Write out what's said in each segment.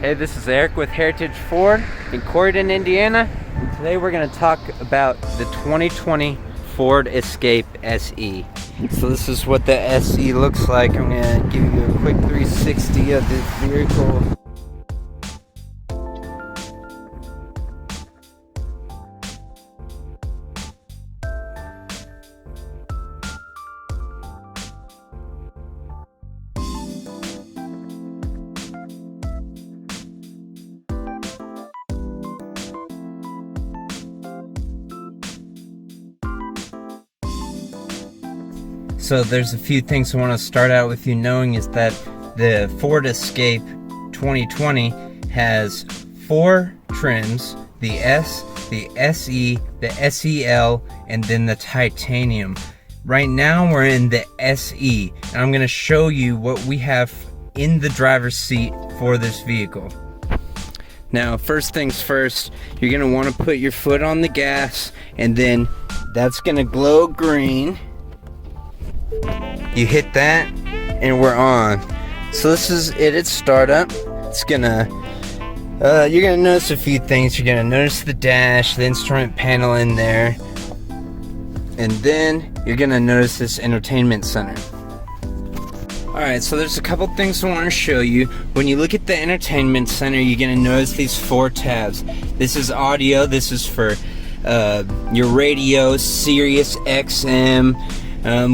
Hey, this is Eric with Heritage Ford in Corydon, Indiana. And today we're going to talk about the 2020 Ford Escape SE. So this is what the SE looks like. I'm going to give you a quick 360 of this vehicle. So there's a few things I want to start out with you knowing is that the Ford Escape 2020 has 4 trims, the S, the SE, the SEL, and then the titanium. Right now we're in the SE, and I'm going to show you what we have in the driver's seat for this vehicle. Now, first things first, you're going to want to put your foot on the gas, and then that's going to glow green. You hit that and we're on. So this is it at startup. It's gonna you're gonna notice a few things. You're gonna notice the dash, the instrument panel in there, and then you're gonna notice this entertainment center. Alright, so there's a couple things I want to show you. When you look at the entertainment center, you're gonna notice these 4 tabs. This is audio. This is for your radio, Sirius XM,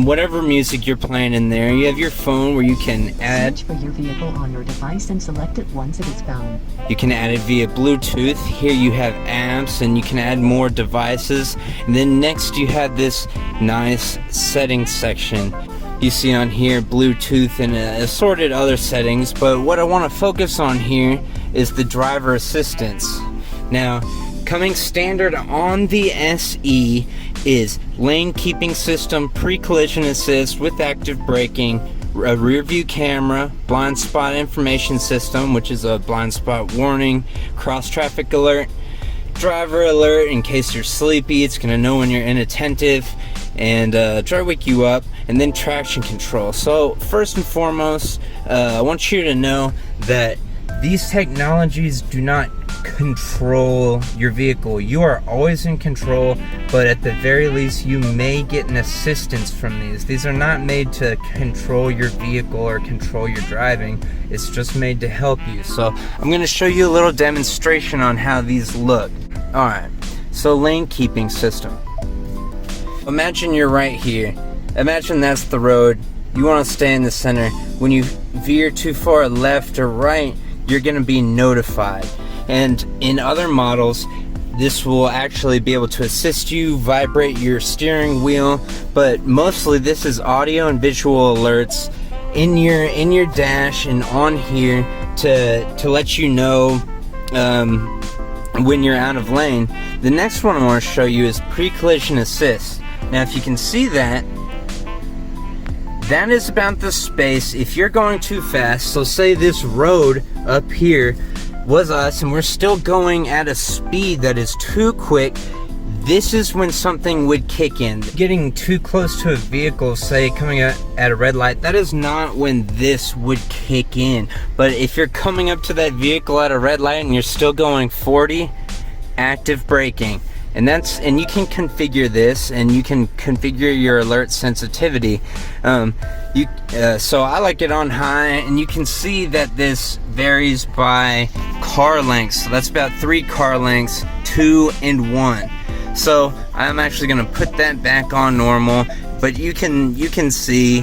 whatever music you're playing in there. You have your phone where you can add. Search for your vehicle on your device and select it once it is found. You can add it via Bluetooth. Here you have apps and you can add more devices. And then next you have this nice settings section. You see on here Bluetooth and assorted other settings, but what I want to focus on here is the driver assistance. Now, coming standard on the SE is lane keeping system, pre-collision assist with active braking, a rear view camera, blind spot information system, which is a blind spot warning, cross traffic alert, driver alert in case you're sleepy. It's going to know when you're inattentive, and try to wake you up, and then traction control. So first and foremost, I want you to know that these technologies do not control your vehicle. You are always in control, but at the very least you may get an assistance from these. These are not made to control your vehicle or control your driving. It's just made to help you. So I'm going to show you a little demonstration on how these look. Alright, so lane keeping system. Imagine you're right here. Imagine that's the road. You want to stay in the center. When you veer too far left or right, you're going to be notified. And in other models, this will actually be able to assist you, vibrate your steering wheel, but mostly this is audio and visual alerts in your dash and on here to let you know when you're out of lane. The next one I want to show you is pre-collision assist. Now, if you can see that is about the space if you're going too fast. So say this road up here was us and we're still going at a speed that is too quick, this is when something would kick in. Getting too close to a vehicle, say coming at a red light, that is not when this would kick in. But if you're coming up to that vehicle at a red light and you're still going 40, active braking. And you can configure this, and you can configure your alert sensitivity. So I like it on high, and you can see that this varies by car lengths. So that's about 3 car lengths, 2 and 1. So I'm actually going to put that back on normal, but you can see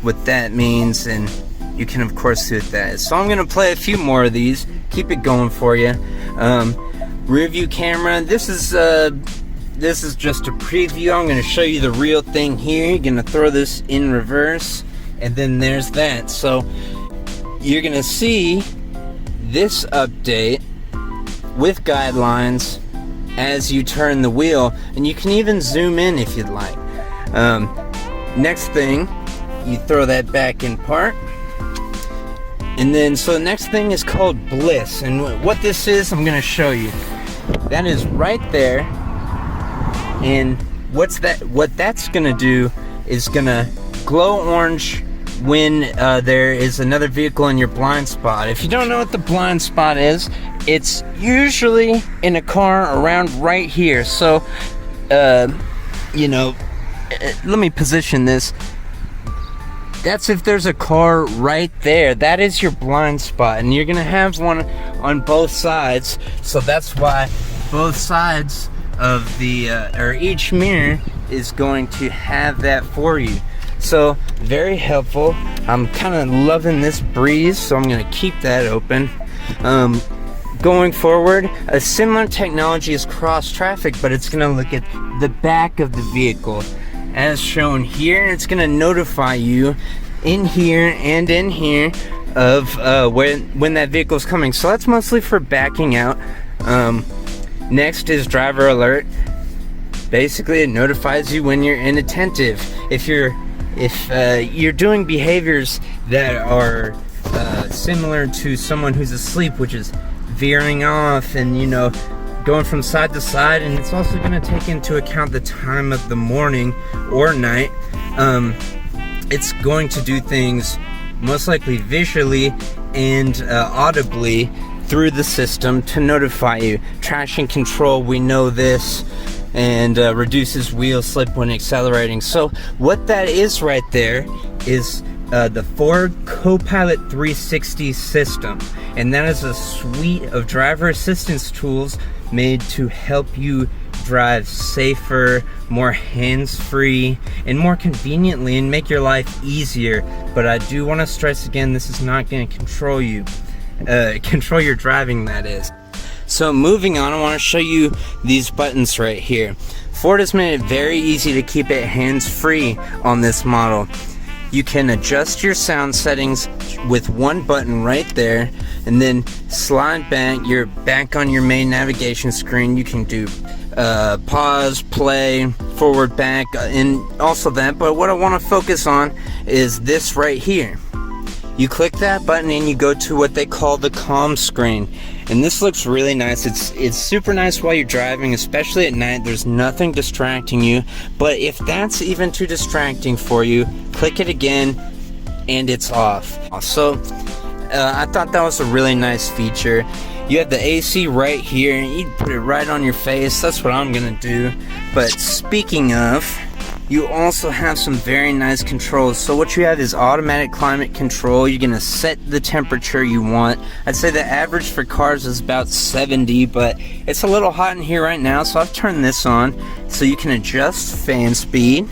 what that means, and you can of course see what that is. So I'm going to play a few more of these, keep it going for you. Rear view camera, this is just a preview. I'm going to show you the real thing here. You're going to throw this in reverse, and then there's that. So you're going to see this update with guidelines as you turn the wheel, and you can even zoom in if you'd like. Next thing, you throw that back in park. And then, so the next thing is called Bliss, and what this is, I'm going to show you. That is right there, and what that's going to do is going to glow orange when there is another vehicle in your blind spot. If you don't know what the blind spot is, it's usually in a car around right here. So, you know, let me position this. That's if there's a car right there. That is your blind spot, and you're gonna have one on both sides. So that's why both sides of the or each mirror is going to have that for you. So very helpful. I'm kind of loving this breeze, so I'm gonna keep that open. Going forward, a similar technology is cross traffic, but it's gonna look at the back of the vehicle as shown here. It's gonna notify you in here and in here of when that vehicle is coming. So that's mostly for backing out. Next is driver alert. Basically, it notifies you when you're inattentive. If you're doing behaviors that are similar to someone who's asleep, which is veering off and, you know, going from side to side, and it's also going to take into account the time of the morning or night. It's going to do things most likely visually and audibly through the system to notify you. Traction control, we know this, and reduces wheel slip when accelerating. So what that is right there is the Ford Copilot 360 system, and that is a suite of driver assistance tools made to help you drive safer, more hands-free, and more conveniently, and make your life easier. But I do want to stress again, this is not going to control you, control your driving, that is. So moving on, I want to show you these buttons right here. Ford has made it very easy to keep it hands-free on this model. You can adjust your sound settings with one button right there, and then slide back. You're back on your main navigation screen. You can do pause, play, forward, back, and also that. But what I want to focus on is this right here. You click that button and you go to what they call the calm screen. And this looks really nice. It's super nice while you're driving, especially at night. There's nothing distracting you. But if that's even too distracting for you, click it again and it's off. So I thought that was a really nice feature. You have the AC right here, and you put it right on your face. That's what I'm gonna do. But speaking of, you also have some very nice controls. So what you have is automatic climate control. You're gonna set the temperature you want. I'd say the average for cars is about 70, but it's a little hot in here right now, so I've turned this on. So you can adjust fan speed,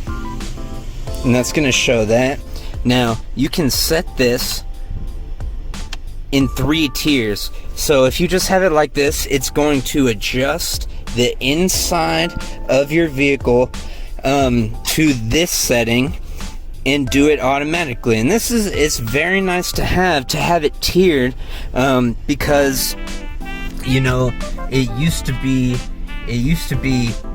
and that's gonna show that. Now, you can set this in 3 tiers. So if you just have it like this, it's going to adjust the inside of your vehicle to this setting and do it automatically. And this is, it's very nice to have it tiered, because, you know, it used to be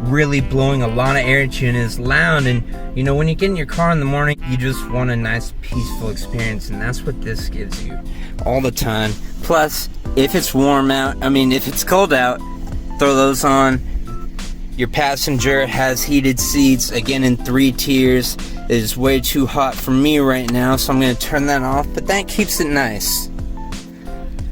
really blowing a lot of air at you and is loud, and you know, when you get in your car in the morning, you just want a nice peaceful experience, and that's what this gives you all the time. Plus, if it's warm out, if it's cold out, throw those on. Your passenger has heated seats, again in 3 tiers. It is way too hot for me right now, so I'm going to turn that off, but that keeps it nice.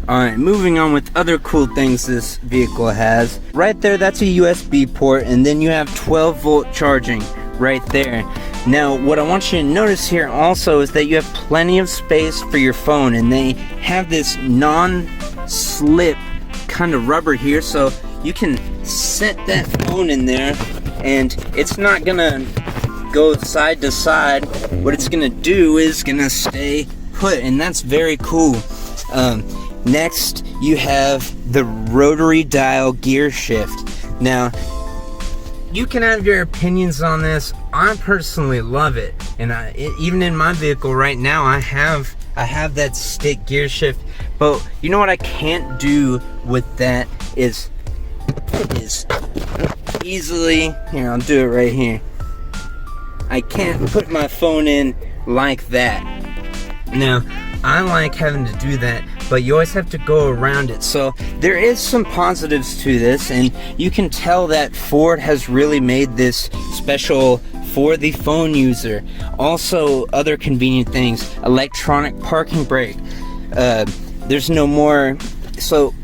Alright, moving on with other cool things this vehicle has. Right there, that's a USB port, and then you have 12-volt charging right there. Now, what I want you to notice here also is that you have plenty of space for your phone, and they have this non-slip kind of rubber here, so you can set that phone in there, and it's not gonna go side to side. What it's gonna do is gonna stay put, and that's very cool. Next, you have the rotary dial gear shift. Now, you can have your opinions on this. I personally love it, and even in my vehicle right now, I have that stick gear shift. But you know what I can't do with that is easily, here, I'll do it right here. I can't put my phone in like that. Now, I like having to do that, but you always have to go around it. So there is some positives to this, and you can tell that Ford has really made this special for the phone user. Also, other convenient things, electronic parking brake. There's no more. So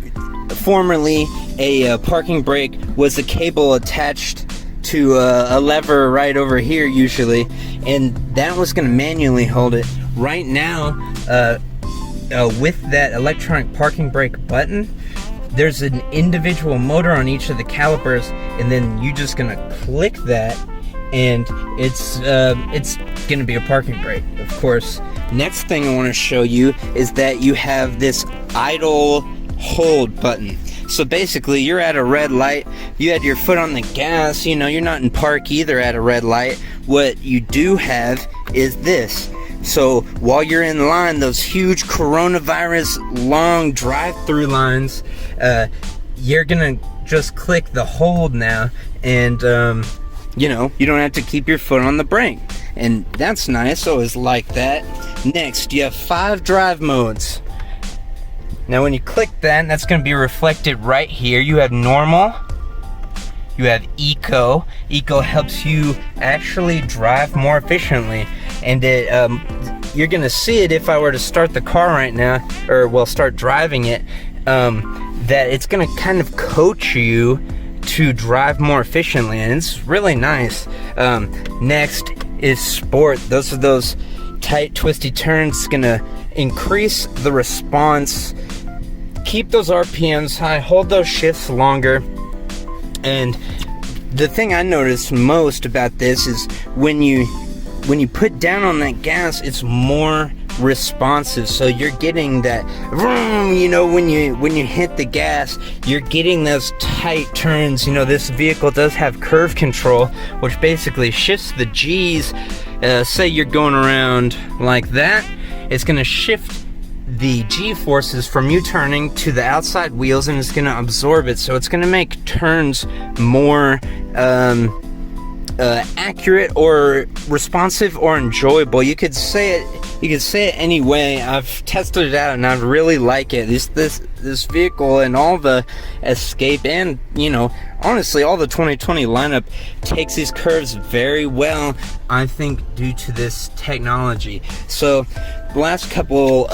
formerly a parking brake was a cable attached to a lever right over here usually, and that was going to manually hold it. Right now, with that electronic parking brake button, there's an individual motor on each of the calipers, and then you're just gonna click that, and it's gonna be a parking brake, of course. Next thing I want to show you is that you have this idle hold button. So basically, you're at a red light, you had your foot on the gas, you're not in park either at a red light. What you do have is this. So while you're in line, those huge coronavirus long drive-through lines, you're gonna just click the hold now, and you don't have to keep your foot on the brake, and that's nice. Always like that. Next, you have 5 drive modes. Now when you click that, that's going to be reflected right here. You have normal, you have eco. Eco helps you actually drive more efficiently, and it you're going to see it if I were to start the car right now, or start driving it, that it's going to kind of coach you to drive more efficiently, and it's really nice. Next is sport. Those are those tight, twisty turns. It's gonna increase the response, keep those RPMs high, hold those shifts longer. And the thing I noticed most about this is when you put down on that gas, it's more responsive. So you're getting that vroom, when you hit the gas, you're getting those tight turns. This vehicle does have curve control, which basically shifts the G's. Say you're going around like that, it's going to shift the G forces from you turning to the outside wheels, and it's going to absorb it. So it's going to make turns more accurate or responsive or enjoyable. You could say it any way. I've tested it out and I really like it. This vehicle and all the Escape and honestly all the 2020 lineup takes these curves very well, I think, due to this technology. So the last couple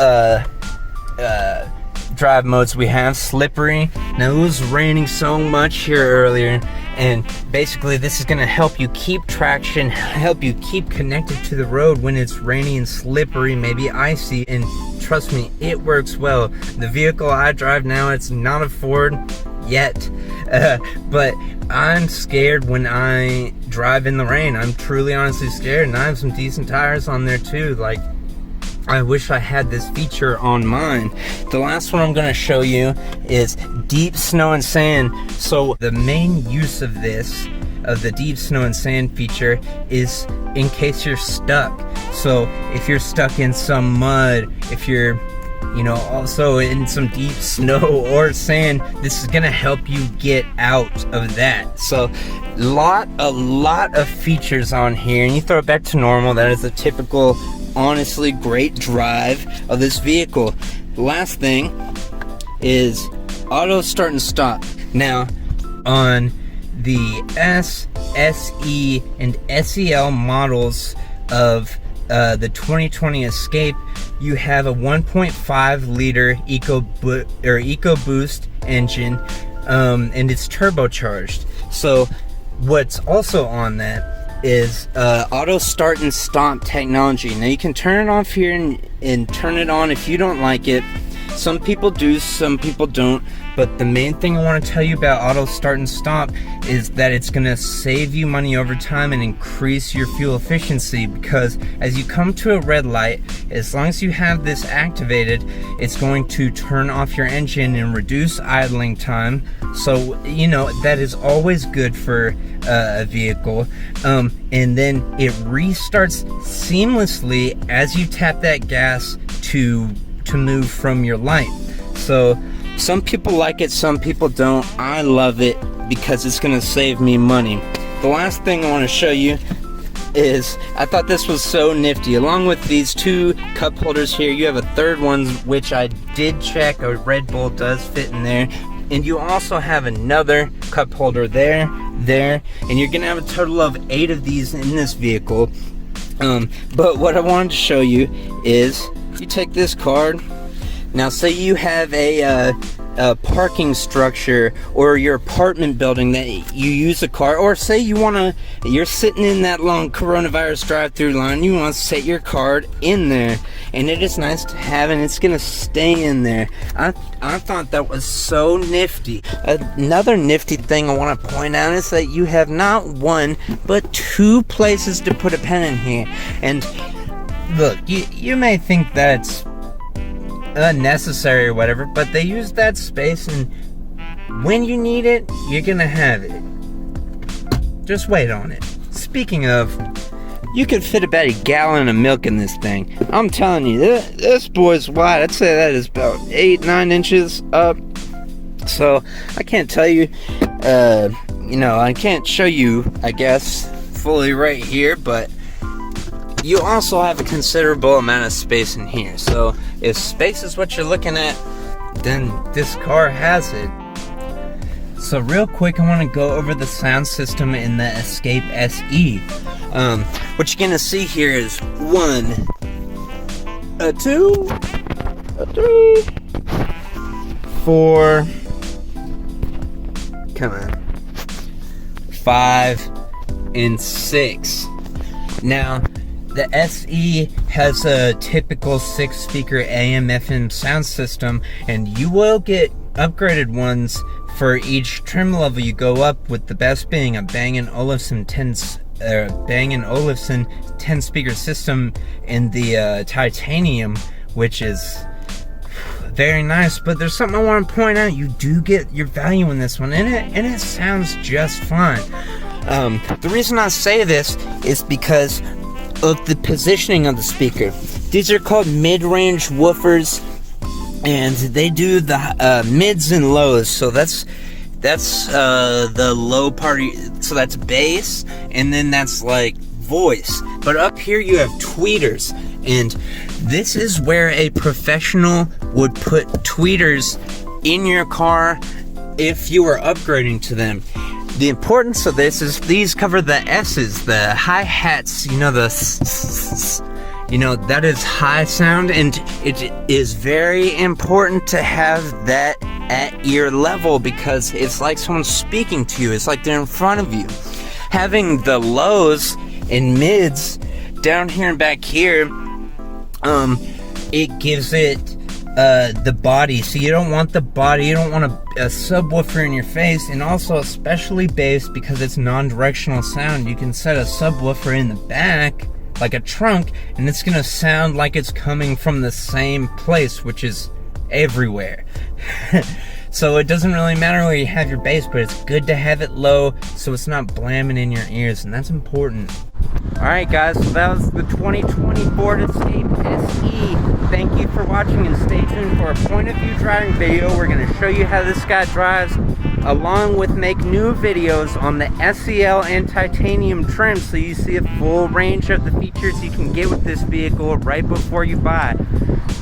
drive modes we have, slippery. Now it was raining so much here earlier, and basically this is going to help you keep traction, help you keep connected to the road when it's rainy and slippery, maybe icy, and trust me, it works well. The vehicle I drive now, it's not a Ford yet, but I'm scared when I drive in the rain. I'm truly honestly scared, and I have some decent tires on there too. Like, I wish I had this feature on mine. The last one I'm going to show you is deep snow and sand. So the main use of the deep snow and sand feature is in case you're stuck. So if you're stuck in some mud, if you're also in some deep snow or sand, this is going to help you get out of that. So a lot of features on here, and you throw it back to normal. That is a typical, honestly great drive of this vehicle. The last thing is auto start and stop. Now on the S, SE, and SEL models of the 2020 Escape, you have a 1.5 liter EcoBoost engine, and it's turbocharged. So what's also on that is auto start and stop technology. Now you can turn it off here and turn it on if you don't like it. Some people do, some people don't. But the main thing I want to tell you about auto start and stop is that it's going to save you money over time and increase your fuel efficiency, because as you come to a red light, as long as you have this activated, it's going to turn off your engine and reduce idling time. So that is always good for a vehicle, and then it restarts seamlessly as you tap that gas to move from your light. So some people like it, some people don't. I love it because it's going to save me money. The last thing I want to show you is, I thought this was so nifty. Along with these 2 cup holders here, you have a third one, which I did check. A Red Bull does fit in there, And you also have another cup holder there, and you're gonna have a total of 8 of these in this vehicle. But what I wanted to show you is, you take this card. Now say you have a parking structure or your apartment building that you use a car, or say you're sitting in that long coronavirus drive-through line, you want to set your card in there, and it is nice to have, and it's gonna stay in there. I thought that was so nifty. Another nifty thing I want to point out is that you have not 1 but 2 places to put a pen in here. And look, you may think that's unnecessary or whatever, but they use that space, and when you need it, you're gonna have it. Just wait on it. Speaking of, you could fit about a gallon of milk in this thing. I'm telling you, this boy's wide. I'd say that is about 8-9 inches up. So I can't tell you, I can't show you, I guess, fully right here, but you also have a considerable amount of space in here. So if space is what you're looking at, then this car has it. So real quick, I want to go over the sound system in the Escape SE. What you're gonna see here is 1, a 2, a 3, 4, come on, 5, and 6. Now, the SE has a typical 6-speaker AM/FM sound system, and you will get upgraded ones for each trim level you go up, with the best being a Bang & Olufsen 10-speaker system in the titanium, which is very nice. But there's something I want to point out: you do get your value in this one, and it sounds just fine. The reason I say this is because of the positioning of the speaker. These are called mid-range woofers, and they do the mids and lows. So that's the low part, so that's bass, and then that's like voice. But up here you have tweeters, and this is where a professional would put tweeters in your car if you were upgrading to them. The importance of this is these cover the S's, the hi-hats, that is high sound, and it is very important to have that at ear level, because it's like someone's speaking to you. It's like they're in front of you. Having the lows and mids down here and back here, it gives it the body. So you don't want the body, you don't want a subwoofer in your face. And also, especially bass, because it's non-directional sound, you can set a subwoofer in the back like a trunk, and it's gonna sound like it's coming from the same place, which is everywhere. So it doesn't really matter where you have your bass, but it's good to have it low so it's not blamming in your ears, and that's important. Alright guys, so that was the 2020 Ford Escape SE. Thank you for watching, and stay tuned for a point of view driving video. We're going to show you how this guy drives, along with make new videos on the SEL and titanium trim, so you see a full range of the features you can get with this vehicle right before you buy.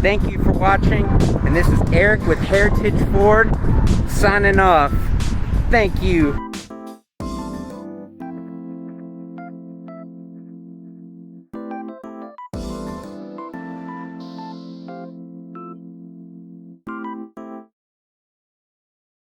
Thank you for watching, and this is Eric with Heritage Ford, signing off. Thank you.